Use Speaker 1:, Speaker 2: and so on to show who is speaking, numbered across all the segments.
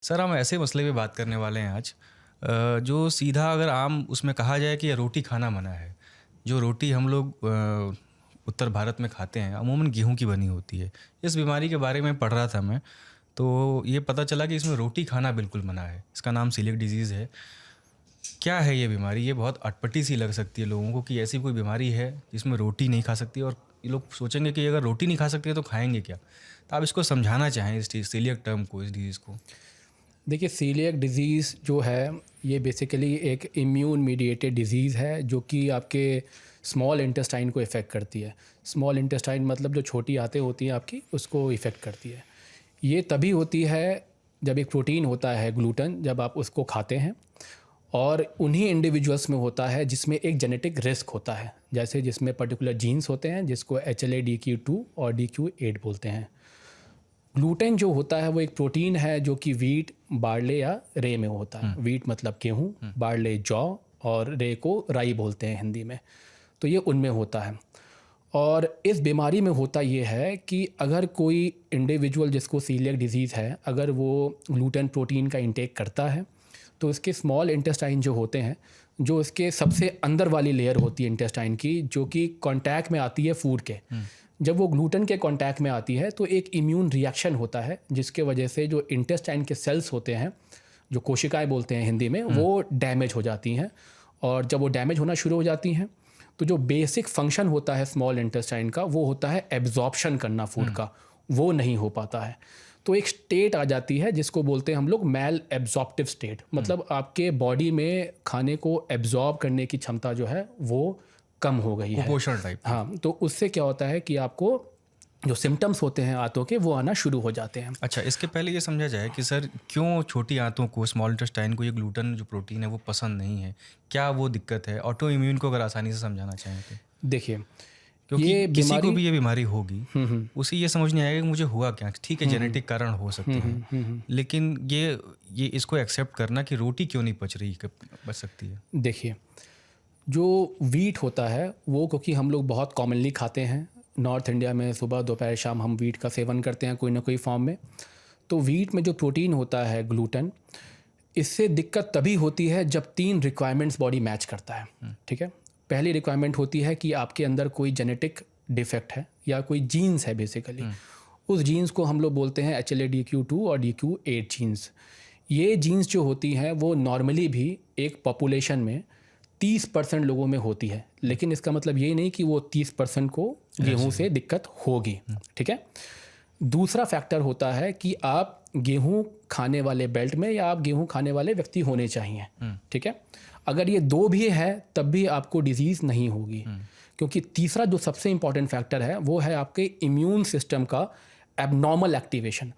Speaker 1: Sir हम ऐसे मसले पे बात करने वाले हैं आज। जो सीधा अगर आम उसमें कहा जाए कि रोटी खाना मना है। जो रोटी हम लोग उत्तर भारत में खाते हैं अमूमन गेहूं की बनी होती है। इस बीमारी के बारे में पढ़ रहा था मैं, तो ये पता चला कि इसमें रोटी खाना बिल्कुल मना है। इसका नाम सीलिएक डिजीज़ है। क्या है ये बीमारी? ये बहुत अटपटी सी लग सकती है लोगों को कि ऐसी कोई बीमारी है जिसमें रोटी नहीं खा सकती, और ये लोग सोचेंगे कि अगर रोटी नहीं खा सकते तो खाएंगे क्या। तो आप इसको समझाना चाहें, इस सीलिएक टर्म को, इस डिजीज़ को।
Speaker 2: देखिए, सीलिएक डिज़ीज़ जो है ये बेसिकली एक इम्यून मीडिएटेड डिज़ीज़ है जो कि आपके स्मॉल इंटेस्टाइन को इफ़ेक्ट करती है। स्मॉल इंटेस्टाइन मतलब जो छोटी आंतें होती हैं आपकी, उसको इफ़ेक्ट करती है। ये तभी होती है जब एक प्रोटीन होता है ग्लूटन, जब आप उसको खाते हैं, और उन्हीं इंडिविजुअल्स में होता है जिसमें एक जेनेटिक रिस्क होता है, जैसे जिसमें पर्टिकुलर जीन्स होते हैं जिसको HLA-DQ2 और DQ8 बोलते हैं। ग्लूटेन जो होता है वो एक प्रोटीन है जो कि वीट, बार्ले या रे में होता है। वीट मतलब गेहूँ, बार्ले जौ, और रे को राई बोलते हैं हिंदी में। तो ये उनमें होता है। और इस बीमारी में होता ये है कि अगर कोई इंडिविजुअल जिसको सीलिएक डिजीज़ है, अगर वो ग्लूटेन प्रोटीन का इंटेक करता है, तो उसके स्मॉल इंटेस्टाइन जो होते हैं, जो इसके सबसे अंदर वाली लेयर होती है इंटेस्टाइन की, जो कि कांटेक्ट में आती है फूड के, जब वो ग्लूटेन के कांटेक्ट में आती है तो एक इम्यून रिएक्शन होता है जिसके वजह से जो इंटेस्टाइन के सेल्स होते हैं, जो कोशिकाएं बोलते हैं हिंदी में, वो डैमेज हो जाती हैं। और जब वो डैमेज होना शुरू हो जाती हैं तो जो बेसिक फंक्शन होता है स्मॉल इंटेस्टाइन का, वो होता है एब्जॉर्प्शन करना फूड का, वो नहीं हो पाता है। तो एक स्टेट आ जाती है जिसको बोलते हैं हम लोग मैल एब्जॉर्प्टिव स्टेट, मतलब आपके बॉडी में खाने को एब्जॉर्ब करने की क्षमता जो है वो कम हो गई है,
Speaker 1: कुपोषण टाइप।
Speaker 2: हाँ। तो उससे क्या होता है कि आपको जो सिम्टम्स होते हैं आंतों के, वो आना शुरू हो जाते हैं।
Speaker 1: अच्छा, इसके पहले ये समझा जाए कि सर क्यों छोटी आंतों को, स्मॉल इंटेस्टाइन को, ये ग्लूटेन जो प्रोटीन है वो पसंद नहीं है? क्या वो दिक्कत है? ऑटो इम्यून को अगर आसानी से समझाना चाहें तो।
Speaker 2: देखिए,
Speaker 1: क्योंकि
Speaker 2: ये
Speaker 1: किसी को
Speaker 2: बीमारी
Speaker 1: भी ये बीमारी होगी, उसे ये समझ नहीं आएगा कि मुझे हुआ क्या। ठीक है, जेनेटिक कारण हो सकते हैं, लेकिन ये इसको एक्सेप्ट करना कि रोटी क्यों नहीं पच रही, बच सकती है।
Speaker 2: देखिए, जो वीट होता है वो, क्योंकि हम लोग बहुत कॉमनली खाते हैं नॉर्थ इंडिया में, सुबह दोपहर शाम हम वीट का सेवन करते हैं कोई ना कोई फॉर्म में। तो वीट में जो प्रोटीन होता है ग्लूटेन, इससे दिक्कत तभी होती है जब 3 रिक्वायरमेंट्स बॉडी मैच करता है। ठीक है, पहली रिक्वायरमेंट होती है कि आपके अंदर कोई जेनेटिक डिफेक्ट है या कोई जीन्स है बेसिकली। उस जीन्स को हम लोग बोलते हैं HLA-DQ2 और DQ8 जीन्स। ये जीन्स जो होती हैं वो नॉर्मली भी एक पॉपुलेशन में 30% लोगों में होती है, लेकिन इसका मतलब ये नहीं कि वो 30% को गेहूं से दिक्कत होगी। ठीक है, दूसरा फैक्टर होता है कि आप गेहूं खाने वाले बेल्ट में या आप गेहूं खाने वाले व्यक्ति होने चाहिए। ठीक है, अगर ये दो भी है तब भी आपको डिजीज़ नहीं होगी, क्योंकि तीसरा जो सबसे इंपॉर्टेंट फैक्टर है वो है आपके इम्यून सिस्टम का एबनॉर्मल एक्टिवेशन।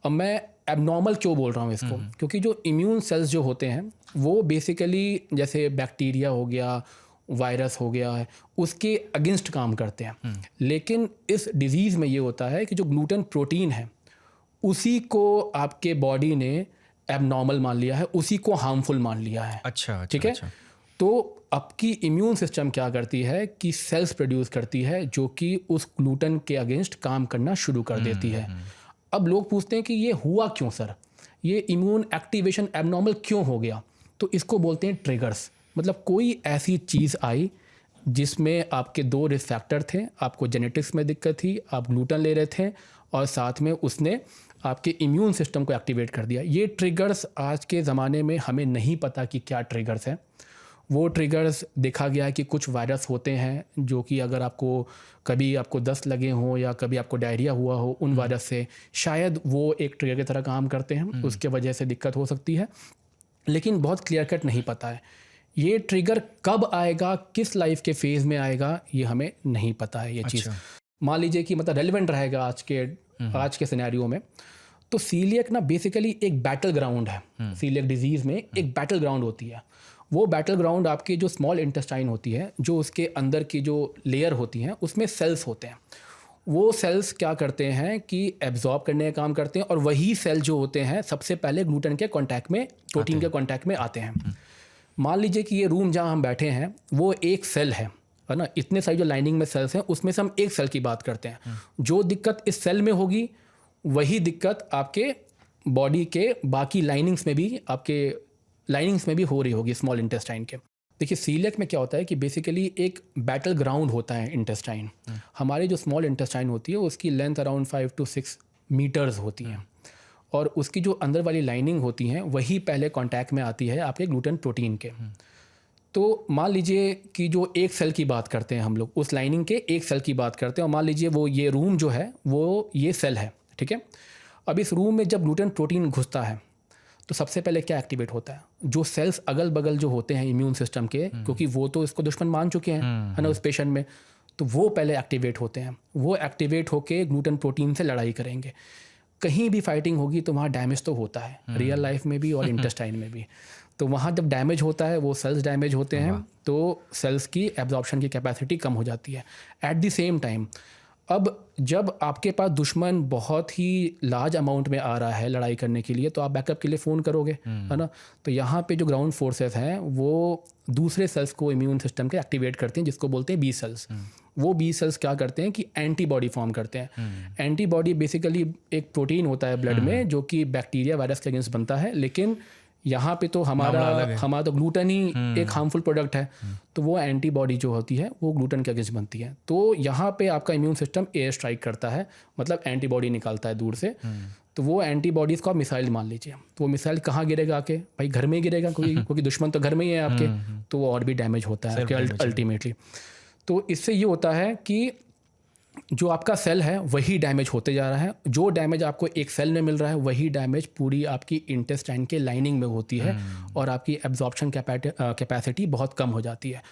Speaker 2: अब मैं एबनॉर्मल क्यों बोल रहा हूँ इसको, क्योंकि जो इम्यून सेल्स जो होते हैं वो बेसिकली जैसे बैक्टीरिया हो गया, वायरस हो गया है, उसके अगेंस्ट काम करते हैं। लेकिन इस डिजीज़ में ये होता है कि जो ग्लूटेन प्रोटीन है उसी को आपके बॉडी ने एबनॉर्मल मान लिया है, उसी को हार्मफुल मान लिया है।
Speaker 1: अच्छा,
Speaker 2: ठीक है,
Speaker 1: अच्छा।
Speaker 2: तो आपकी इम्यून सिस्टम क्या करती है कि सेल्स प्रोड्यूस करती है जो कि उस ग्लूटेन के अगेंस्ट काम करना शुरू कर देती है। अब लोग पूछते हैं कि ये हुआ क्यों सर, ये इम्यून एक्टिवेशन एबनॉर्मल क्यों हो गया? तो इसको बोलते हैं ट्रिगर्स। मतलब कोई ऐसी चीज़ आई जिसमें आपके 2 रिस्क फैक्टर थे, आपको जेनेटिक्स में दिक्कत थी, आप ग्लूटेन ले रहे थे, और साथ में उसने आपके इम्यून सिस्टम को एक्टिवेट कर दिया। ये ट्रिगर्स आज के ज़माने में हमें नहीं पता कि क्या ट्रिगर्स हैं। वो ट्रिगर्स देखा गया है कि कुछ वायरस होते हैं जो कि अगर आपको कभी आपको दस्त लगे हों या कभी आपको डायरिया हुआ हो, उन वायरस से शायद वो एक ट्रिगर की तरह काम करते हैं, उसके वजह से दिक्कत हो सकती है, लेकिन बहुत क्लियर कट नहीं पता है। ये ट्रिगर कब आएगा, किस लाइफ के फेज़ में आएगा, ये हमें नहीं पता है ये चीज़। मान लीजिए कि मतलब रेलिवेंट रहेगा आज के सिनेरियो में, तो सीलिएक ना बेसिकली एक बैटल ग्राउंड है। सीलिएक डिजीज़ में एक बैटल ग्राउंड होती है। वो बैटल ग्राउंड आपकी जो स्मॉल इंटेस्टाइन होती है, जो उसके अंदर की जो लेयर होती हैं, उसमें सेल्स होते हैं। वो सेल्स क्या करते हैं कि एब्जॉर्ब करने का काम करते हैं, और वही सेल जो होते हैं सबसे पहले ग्लूटेन के कांटेक्ट में, प्रोटीन के कांटेक्ट में आते हैं। मान लीजिए कि ये रूम जहाँ हम बैठे हैं वो एक सेल है ना, इतने सारी जो लाइनिंग में सेल्स हैं उसमें से हम एक सेल की बात करते हैं। जो दिक्कत इस सेल में होगी वही दिक्कत आपके बॉडी के बाकी लाइनिंग्स में भी हो रही होगी स्मॉल इंटेस्टाइन के। देखिए सीलियक में क्या होता है कि बेसिकली एक बैटल ग्राउंड होता है इंटेस्टाइन। हमारी जो स्मॉल इंटेस्टाइन होती है उसकी लेंथ अराउंड 5 to 6 मीटर्स होती हैं, और उसकी जो अंदर वाली लाइनिंग होती हैं वही पहले कांटेक्ट में आती है आपके ग्लूटेन प्रोटीन के। तो मान लीजिए कि जो एक सेल की बात करते हैं हम लोग, उस लाइनिंग के एक सेल की बात करते हैं, और मान लीजिए वो ये रूम जो है वो ये सेल है, ठीक है। अब इस रूम में जब ग्लूटेन प्रोटीन घुसता है तो सबसे पहले क्या एक्टिवेट होता है, जो सेल्स अगल बगल जो होते हैं इम्यून सिस्टम के, क्योंकि वो तो इसको दुश्मन मान चुके हैं, है ना, उस पेशेंट में, तो वो पहले एक्टिवेट होते हैं। वो एक्टिवेट होके ग्लूटेन प्रोटीन से लड़ाई करेंगे। कहीं भी फाइटिंग होगी तो वहाँ डैमेज तो होता है, रियल लाइफ में भी और इंटेस्टाइन में भी। तो वहाँ जब डैमेज होता है, वो सेल्स डैमेज होते हैं, तो सेल्स की एब्जॉर्प्शन की कैपेसिटी कम हो जाती है। एट द सेम टाइम अब जब आपके पास दुश्मन बहुत ही लार्ज अमाउंट में आ रहा है लड़ाई करने के लिए, तो आप बैकअप के लिए फ़ोन करोगे, है ना। तो यहाँ पे जो ग्राउंड फोर्सेस हैं वो दूसरे सेल्स को इम्यून सिस्टम के एक्टिवेट करते हैं, जिसको बोलते हैं बी सेल्स। वो बी सेल्स क्या करते हैं कि एंटीबॉडी फॉर्म करते हैं। एंटीबॉडी बेसिकली एक प्रोटीन होता है ब्लड में जो कि बैक्टीरिया वायरस के अगेंस्ट बनता है, लेकिन यहाँ पे तो हमारा तो ग्लूटेन ही एक हार्मफुल प्रोडक्ट है, तो वो एंटीबॉडी जो होती है वो ग्लूटेन के अगेंस्ट बनती है। तो यहाँ पे आपका इम्यून सिस्टम एयर स्ट्राइक करता है, मतलब एंटीबॉडी निकालता है दूर से। तो वो एंटीबॉडीज़ को आप मिसाइल मान लीजिए, तो वो मिसाइल कहाँ गिरेगा आके, भाई घर में ही गिरेगा, क्योंकि दुश्मन तो घर में ही है आपके, तो वो और भी डैमेज होता है अल्टीमेटली। तो इससे ये होता है कि जो आपका सेल है वही डैमेज होते जा रहा है। जो डैमेज आपको एक सेल में मिल रहा है वही डैमेज पूरी आपकी इंटेस्टाइन के लाइनिंग में होती है, और आपकी एब्जॉर्प्शन कैपेसिटी बहुत कम हो जाती है।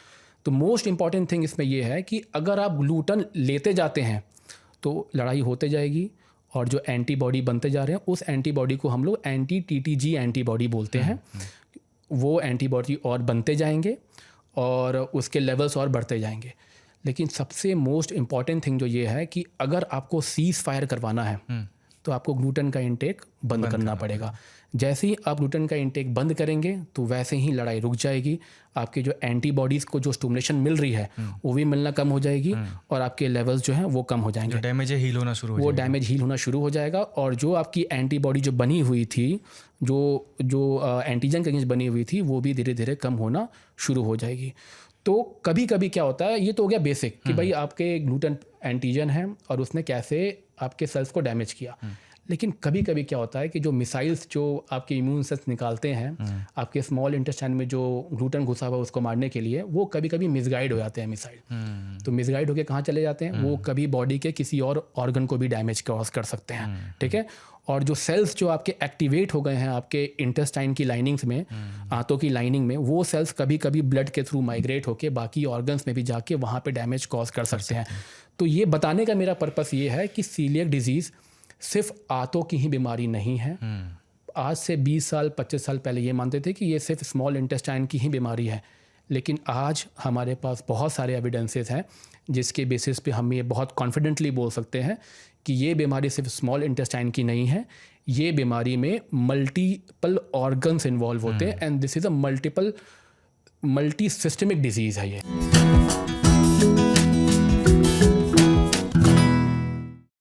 Speaker 2: तो मोस्ट इंपॉर्टेंट थिंग इसमें यह है कि अगर आप ग्लूटेन लेते जाते हैं तो लड़ाई होते जाएगी, और जो एंटीबॉडी बनते जा रहे हैं उस एंटीबॉडी को हम लोग एंटी TTG एंटीबॉडी बोलते हैं। वो एंटीबॉडी और बनते जाएंगे और उसके लेवल्स और बढ़ते जाएंगे। लेकिन सबसे मोस्ट इम्पॉर्टेंट थिंग जो ये है कि अगर आपको सीज फायर करवाना है तो आपको ग्लूटेन का इंटेक बंद करना पड़ेगा। जैसे ही आप ग्लूटेन का इंटेक बंद करेंगे तो वैसे ही लड़ाई रुक जाएगी। आपके जो एंटीबॉडीज़ को जो स्टिमुलेशन मिल रही है वो भी मिलना कम हो जाएगी, और आपके लेवल्स जो हैं वो कम हो जाएंगे।
Speaker 1: डैमेज हील होना
Speaker 2: शुरू हो जाएगा, और जो आपकी एंटीबॉडी जो बनी हुई थी, जो एंटीजन के अगेंस्ट बनी हुई थी, वो भी धीरे धीरे कम होना शुरू हो जाएगी। तो कभी कभी क्या होता है, ये तो हो गया बेसिक कि भाई आपके ग्लूटेन एंटीजन है और उसने कैसे आपके सेल्स को डैमेज किया। लेकिन कभी कभी क्या होता है कि जो मिसाइल्स जो आपके इम्यून सेल्स निकालते हैं आपके स्मॉल इंटेस्टाइन में जो ग्लूटेन घुसा हुआ उसको मारने के लिए, वो कभी कभी मिसगाइड हो जाते हैं मिसाइल। तो मिसगाइड होकर कहाँ चले जाते हैं, वो कभी बॉडी के किसी और ऑर्गन को भी डैमेज कॉज कर सकते हैं, ठीक है। और जो सेल्स जो आपके एक्टिवेट हो गए हैं आपके इंटेस्टाइन की लाइनिंग्स में, आंतों की लाइनिंग में, वो सेल्स कभी कभी ब्लड के थ्रू माइग्रेट होके बाकी ऑर्गन्स में भी जाके वहाँ पे डैमेज कॉज कर सकते हैं। तो ये बताने का मेरा पर्पस ये है कि सीलियक डिजीज़ सिर्फ आंतों की ही बीमारी नहीं है। आज से 20 साल 25 साल पहले ये मानते थे कि ये सिर्फ स्मॉल इंटेस्टाइन की ही बीमारी है, लेकिन आज हमारे पास बहुत सारे एविडेंसेस हैं जिसके बेसिस पे हम ये बहुत कॉन्फिडेंटली बोल सकते हैं कि ये बीमारी सिर्फ स्मॉल इंटेस्टाइन की नहीं है। ये बीमारी में मल्टीपल ऑर्गन्स इन्वॉल्व होते हैं, and this is a multi systemic disease है ये।